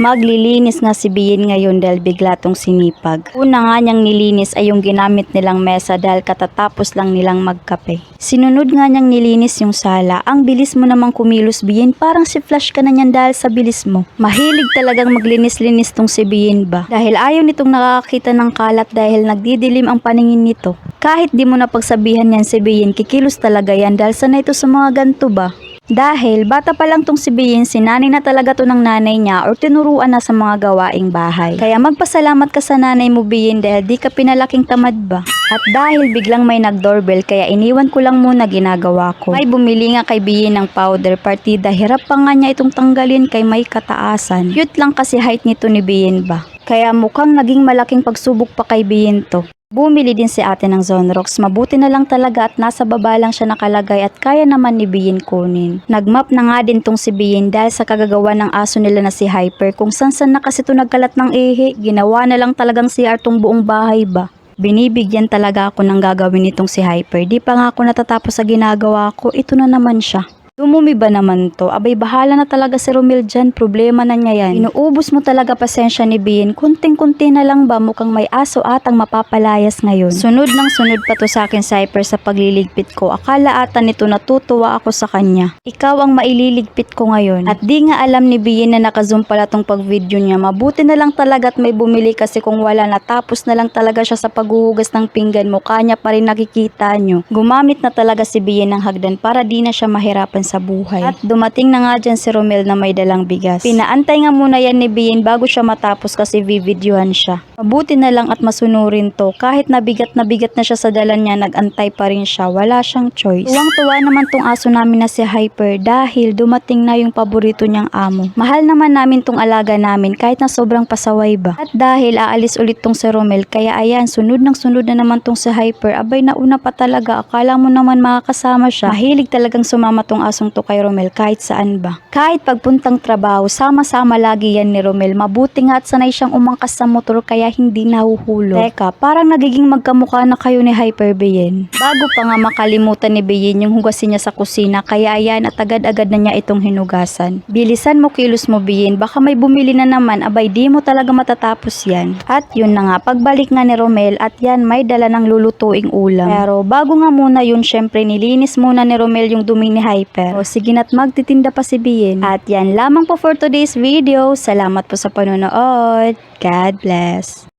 Maglilinis nga si Bien ngayon dahil bigla tong sinipag. Una nga niyang nilinis ay yung ginamit nilang mesa dahil katatapos lang nilang magkape. Sinunod nga niyang nilinis yung sala. Ang bilis mo namang kumilos, Bien. Parang si Flash ka na niyan dahil sa bilis mo. Mahilig talagang maglinis-linis tong si Bien ba? Dahil ayaw nitong nakakita ng kalat dahil nagdidilim ang paningin nito. Kahit di mo na pagsabihan yan si Bien, kikilos talaga yan dahil sanay ito sa mga ganto ba? Dahil bata pa lang tong si Bien, sinanay na talaga to ng nanay niya or tinuruan na sa mga gawaing bahay. Kaya magpasalamat ka sa nanay mo, Bien, dahil di ka pinalaking tamad ba? At dahil biglang may nag-doorbell kaya iniwan ko lang muna ginagawa ko. May bumili nga kay Bien ng powder partida, hirap pa nga niya itong tanggalin kay may kataasan. Cute lang kasi height nito ni Bien ba? Kaya mukhang naging malaking pagsubok pa kay Bien to. Bumili din si ate ng Zonrox, mabuti na lang talaga at nasa baba lang siya nakalagay at kaya naman ni Bien kunin. Nagmap na nga din tong si Bien dahil sa kagagawa ng aso nila na si Hyper, kung san na kasi ito nagkalat ng ihi, ginawa na lang talagang CR tong buong bahay ba. Binibigyan talaga ako ng gagawin nitong si Hyper, di pa nga ako natatapos sa ginagawa ko, ito na naman siya. Dumumi ba naman to? Abay bahala na talaga si Romel dyan, problema na niya yan. Inuubos mo talaga pasensya ni Bien, kunting-kunti na lang ba, mukhang may aso atang mapapalayas ngayon. Sunod ng sunod pa to sa akin si Hyper sa pagliligpit ko, akala ata nito natutuwa ako sa kanya. Ikaw ang maililigpit ko ngayon. At di nga alam ni Bien na naka-zoom pala tong pag-video niya, mabuti na lang talaga at may bumili kasi kung wala natapos na lang talaga siya sa paghuhugas ng pinggan, mukha niya pa rin nakikita nyo. Gumamit na talaga si Bien ng hagdan para di na siya mahirapan sa buhay. At dumating na nga dyan si Romel na may dalang bigas. Pinaantay nga muna yan ni Bien bago siya matapos kasi videohan siya. Mabuti na lang at masunurin to. Kahit nabigat na siya sa dala niya, nagantay pa rin siya. Wala siyang choice. Tuwang-tuwa naman tong aso namin na si Hyper dahil dumating na yung paborito niyang amo. Mahal naman namin tong alaga namin kahit na sobrang pasaway ba. At dahil aalis ulit tong si Romel, kaya ayan, sunod na naman tong si Hyper. Abay nauna pa talaga. Akala mo naman makakasama siya. Mahilig talagang sumama tong asong to kay Romel kahit saan ba. Kahit pagpuntang trabaho, sama-sama lagi yan ni Romel. Mabuti nga at sanay siyang umangkas sa motor kaya hindi nahuhulog. Teka, parang nagiging magkamukha na kayo ni Hyper, Bien. Bago pa nga makalimutan ni Bien yung hugasin niya sa kusina, kaya ayan at agad-agad na niya itong hinugasan. Bilisan mo kilos mo, Bien. Baka may bumili na naman, abay di mo talaga matatapos yan. At yun na nga, pagbalik nga ni Romel at yan may dala ng lulutuing ulam. Pero bago nga muna yun, syempre nilinis muna ni Romel yung dumi ni Hyper. O sige na't magtitinda pa si Bien. At yan lamang po for today's video. Salamat po sa panonood. God bless.